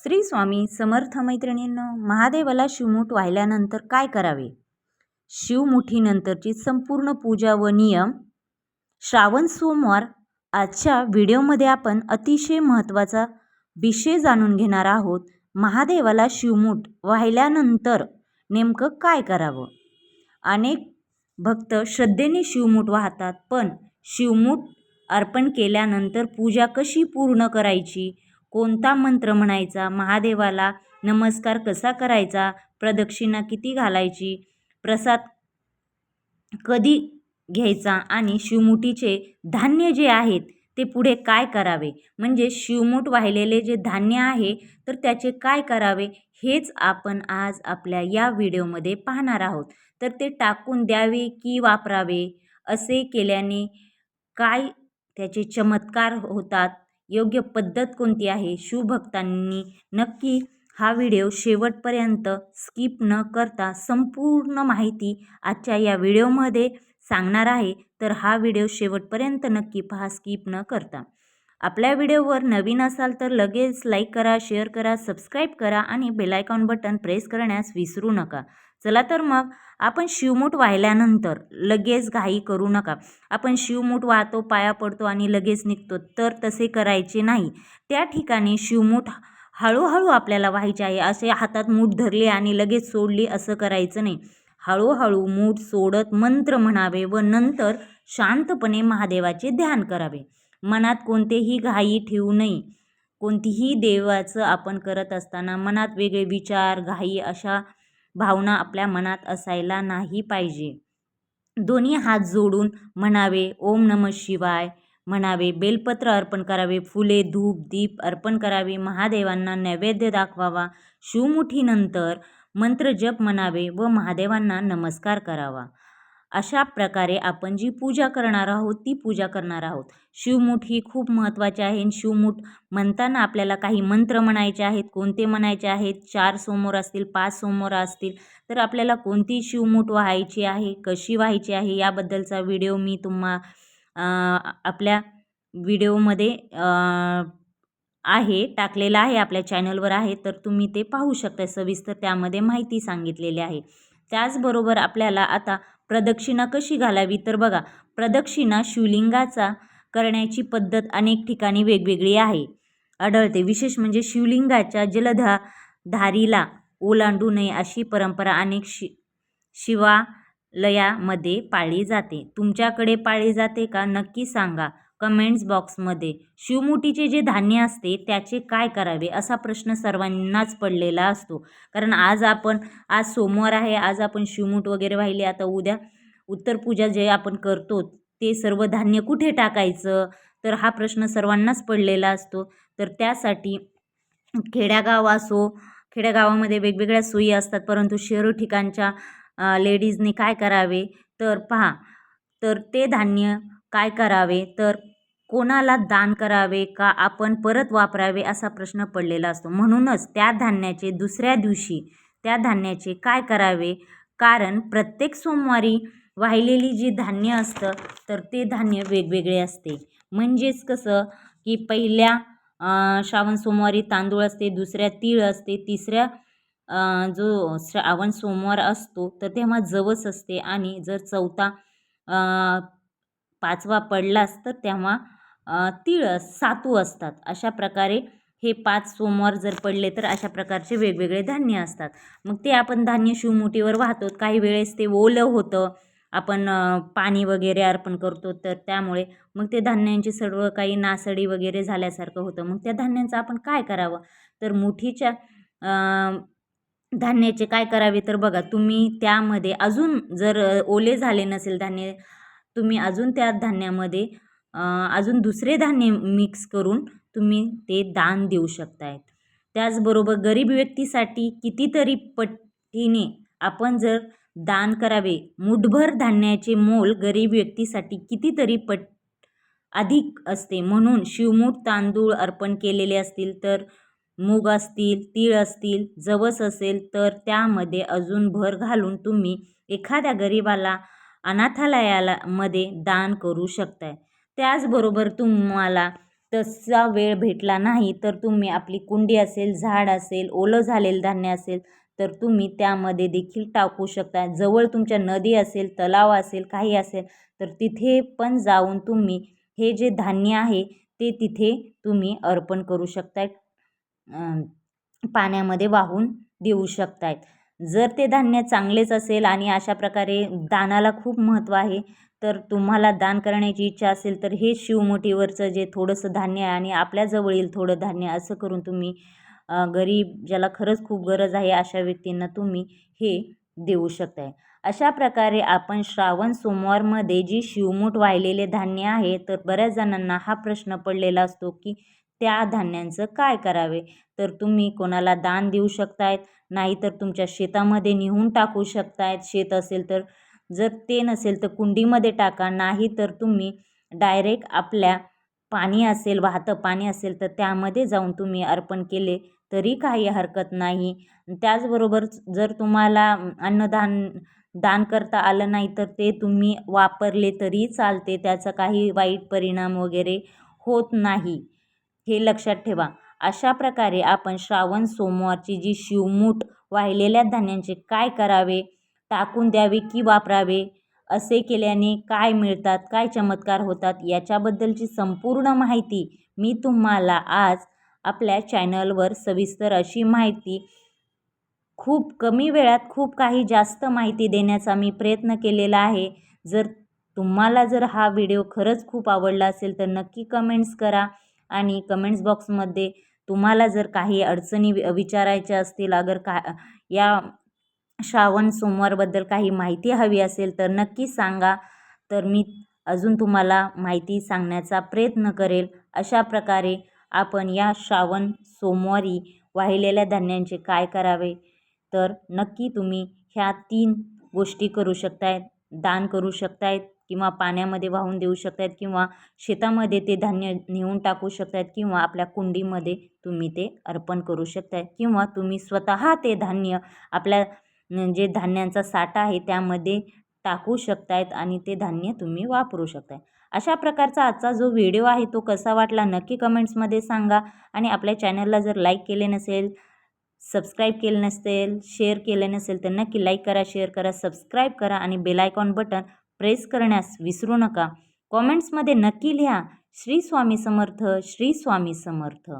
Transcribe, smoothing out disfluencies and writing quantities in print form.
श्री स्वामी समर्थ मैत्रिणींनो, महादेवाला शिवमूठ वाहिल्यानंतर काय करावे? शिवमुठीनंतरची संपूर्ण पूजा व नियम. श्रावण सोमवार. आजच्या व्हिडिओमध्ये आपण अतिशय महत्त्वाचा विषय जाणून घेणार आहोत. महादेवाला शिवमूठ वाहिल्यानंतर नेमकं काय करावं? अनेक भक्त श्रद्धेने शिवमूठ वाहतात, पण शिवमूठ अर्पण केल्यानंतर पूजा कशी पूर्ण करायची? कोणता मंत्र म्हणायचा? महादेवाला नमस्कार कसा करायचा? प्रदक्षिणा किती घालायची? प्रसाद कधी घ्यायचा? आणि शिवमुठीचे धान्य जे आहेत ते पुढे काय करावे? म्हणजे शिवमूठ वाहिलेले जे धान्य आहे तर त्याचे काय करावे, हेच आपण आज आपल्या या व्हिडिओमध्ये पाहणार आहोत. तर ते टाकून द्यावे की वापरावे? असे केल्याने काय त्याचे चमत्कार होतात? योग्य पद्धत कोणती आहे? शिवभक्तांनी नक्की हा व्हिडिओ शेवटपर्यंत स्किप न करता संपूर्ण माहिती आजच्या या व्हिडिओमध्ये सांगणार आहे. तर हा व्हिडिओ शेवटपर्यंत नक्की पहा, स्किप न करता. आपल्या व्हिडिओवर नवीन असाल तर लगेच लाईक करा, शेअर करा, सबस्क्राईब करा आणि बेल आयकॉन बटन प्रेस करण्यास विसरू नका. चला तर मग आपण शिवमूठ वाहिल्यानंतर लगेच घाई करू नका. आपण शिवमूठ वाहतो, पाया पडतो आणि लगेच निघतो, तर तसे करायचे नाही. त्या ठिकाणी शिवमूठ हळूहळू आपल्याला व्हायचे आहे. असे हातात मूठ धरली आणि लगेच सोडली असं करायचं नाही. हळूहळू मूठ सोडत मंत्र म्हणावे व नंतर शांतपणे महादेवाचे ध्यान करावे. मनात कोणतेही घाई ठेवू नये. कोणतीही देवाचं आपण करत असताना मनात वेगळे विचार, घाई अशा भावना आपल्या मनात असायला नाही पाहिजे. दोन्ही हात जोडून म्हणावे, ओम नमः शिवाय म्हणावे, बेलपत्र अर्पण करावे, फुले, धूप, दीप अर्पण करावे, महादेवांना नैवेद्य दाखवावा. शिवमुठीनंतर मंत्र जप म्हणावे व महादेवांना नमस्कार करावा. अशा प्रकारे आपण जी पूजा करणार आहोत ती पूजा करणार आहोत. शिवमूठ ही खूप महत्त्वाची आहे. शिवमूठ म्हणताना आपल्याला काही मंत्र म्हणायचे आहेत. कोणते म्हणायचे आहेत? 4 सोमवार असतील, 5 सोमवार असतील, तर आपल्याला कोणती शिवमूठ व्हायची आहे, कशी व्हायची आहे, याबद्दलचा व्हिडिओ मी आपल्या व्हिडिओमध्ये टाकलेला आहे, आपल्या चॅनलवर आहे, तर तुम्ही ते पाहू शकता. सविस्तर त्यामध्ये माहिती सांगितलेली आहे. त्याचबरोबर आपल्याला आता प्रदक्षिणा कशी घालावी, तर बघा, प्रदक्षिणा शिवलिंगाचा करण्याची पद्धत अनेक ठिकाणी वेगवेगळी आढळते. विशेष म्हणजे शिवलिंगाच्या जलधारीला ओलांडू नये अशी परंपरा अनेक शिवालयामध्ये पाळली जाते. तुमच्याकडे पाळली जाते का? नक्की सांगा कमेंट्स बॉक्समध्ये. शिवमुठीचे जे धान्य असते त्याचे काय करावे असा प्रश्न सर्वांनाच पडलेला असतो. कारण आज सोमवार आहे, आज आपण शिवमूठ वगैरे वाहिले. आता उद्या उत्तरपूजा जे आपण करतो ते सर्व धान्य कुठे टाकायचं, तर हा प्रश्न सर्वांनाच पडलेला असतो. तर त्यासाठी खेड्यागावामध्ये वेगवेगळ्या सोयी असतात, परंतु शहरी ठिकाणच्या लेडीजने काय करावे तर पहा, तर ते धान्य काय करावे, तर कोणाला दान करावे का आपण परत वापरावे असा प्रश्न पडलेला असतो. म्हणूनच त्या धान्याचे दुसऱ्या दिवशी त्या धान्याचे काय करावे, कारण प्रत्येक सोमवारी वाहिलेली जी धान्य असतं तर ते धान्य वेगवेगळे असते. म्हणजेच कसं की पहिल्या श्रावण सोमवारी तांदूळ असते, दुसऱ्या तीळ असते, तिसऱ्या जो श्रावण सोमवार असतो तर तेव्हा जवस असते, आणि जर चौथा 5वा पडलास तर तेव्हा सातू असतात. अशा प्रकारे हे 5 सोमवार जर पडले तर अशा प्रकारचे वेगवेगळे धान्य असतात. मग ते आपण धान्य शिवमुठीवर वाहतो. काही वेळेस ते ओलं होतं, आपण पाणी वगैरे अर्पण करतो, तर त्यामुळे मग ते धान्यांची सर्व काही नासडी वगैरे झाल्यासारखं होतं. मग त्या धान्यांचं आपण काय करावं, तर मुठीच्या धान्याचे काय करावे, तर बघा, तुम्ही त्यामध्ये अजून जर ओले झाले नसेल धान्य, तुम्ही अजून त्या धान्यामध्ये अजून दुसरे धान्य मिक्स करून तुम्ही ते दान देऊ शकताय. त्याचबरोबर गरीब व्यक्तीसाठी कितीतरी पटीने आपण जर दान करावे. मुठभर धान्याचे मोल गरीब व्यक्तीसाठी कितीतरी पट अधिक असते. म्हणून शिवमूठ तांदूळ अर्पण केलेले असतील, तर मूग असतील, तीळ असतील, जवस असेल, तर त्यामध्ये अजून भर घालून तुम्ही एखाद्या गरीबाला अनाथालयाला मध्ये दान करू शकताय. त्याचबरोबर तुम्हाला तसा वेळ भेटला नाही तर तुम्ही आपली कुंडी असेल, झाड असेल, ओलं झालेलं धान्य असेल तर तुम्ही त्यामध्ये देखील टाकू शकता. जवळ तुमच्या नदी असेल, तलाव असेल, काही असेल तर तिथे पण जाऊन तुम्ही हे जे धान्य आहे ते तिथे तुम्ही अर्पण करू शकताय, पाण्यामध्ये वाहून देऊ शकतायत. जर ते धान्य चांगलेच असेल आणि अशा प्रकारे दानाला खूप महत्त्व आहे, तर तुम्हाला दान करण्याची इच्छा असेल तर हे शिवमुठीवरचं जे थोडंसं धान्य आहे आणि आपल्याजवळ येईल थोडं धान्य असं करून तुम्ही गरीब ज्याला खरंच खूप गरज आहे अशा व्यक्तींना तुम्ही हे देऊ शकताय. अशा प्रकारे आपण श्रावण सोमवारमध्ये जी शिवमूठ वाहिलेले धान्य आहे तर बऱ्याच जणांना हा प्रश्न पडलेला असतो की त्या धान्यांचं काय करावे. तर तुम्ही कोणाला दान देऊ शकतायत, नाहीतर तुमच्या शेतामध्ये नेऊन टाकू शकतायत. शेत असेल तर, जर ते नसेल तर कुंडीमध्ये टाका, नाही तर तुम्ही डायरेक्ट आपल्या पाणी असेल, वाहतं पाणी असेल तर त्यामध्ये जाऊन तुम्ही अर्पण केले तरी काही हरकत नाही. त्याचबरोबर जर तुम्हाला दान करता आलं नाही तर ते तुम्ही वापरले तरी चालते, त्याचा काही वाईट परिणाम वगैरे होत नाही, हे लक्षात ठेवा. अशा प्रकारे आपण श्रावण सोमवारची जी शिवमूठ वाहिलेल्या धान्यांचे काय करावे, टाकून द्यावे की वापरावे, असे केल्याने काय मिळतात, काय चमत्कार होतात, याच्याबद्दलची संपूर्ण माहिती मी तुम्हाला आज आपल्या चॅनलवर सविस्तर अशी माहिती खूप कमी वेळात खूप काही जास्त माहिती देण्याचा मी प्रयत्न केलेला आहे. जर हा व्हिडिओ खरंच खूप आवडला असेल तर नक्की कमेंट्स करा आणि कमेंट्स बॉक्समध्ये तुम्हाला जर काही अडचणी विचारायच्या असतील, या श्रावण सोमवारबद्दल काही माहिती हवी असेल तर नक्की सांगा, तर मी अजून तुम्हाला माहिती सांगण्याचा प्रयत्न करेल. अशा प्रकारे आपण या श्रावण सोमवारी वाहिलेल्या धान्यांचे काय करावे, तर नक्की तुम्ही ह्या 3 गोष्टी करू शकतायत. दान करू शकतायत किंवा पाण्यामध्ये वाहून देऊ शकतायत किंवा शेतामध्ये ते धान्य नेऊन टाकू शकतायत किंवा आपल्या कुंडीमध्ये तुम्ही ते अर्पण करू शकताय किंवा तुम्ही स्वतः ते धान्य आपल्या जे धान्यांचा साठा आहे त्यामध्ये टाकू शकतायत आणि ते धान्य तुम्ही वापरू शकताय. अशा प्रकारचा आजचा जो व्हिडिओ आहे तो कसा वाटला नक्की कमेंट्समध्ये सांगा आणि आपल्या चॅनलला जर लाईक केले नसेल, सबस्क्राईब केलं नसेल, शेअर केलं नसेल तर नक्की लाईक करा, शेअर करा, सबस्क्राईब करा आणि बेल आयकॉन बटन प्रेस करण्यास विसरू नका. कॉमेंट्समध्ये नक्की लिहा श्री स्वामी समर्थ, श्री स्वामी समर्थ.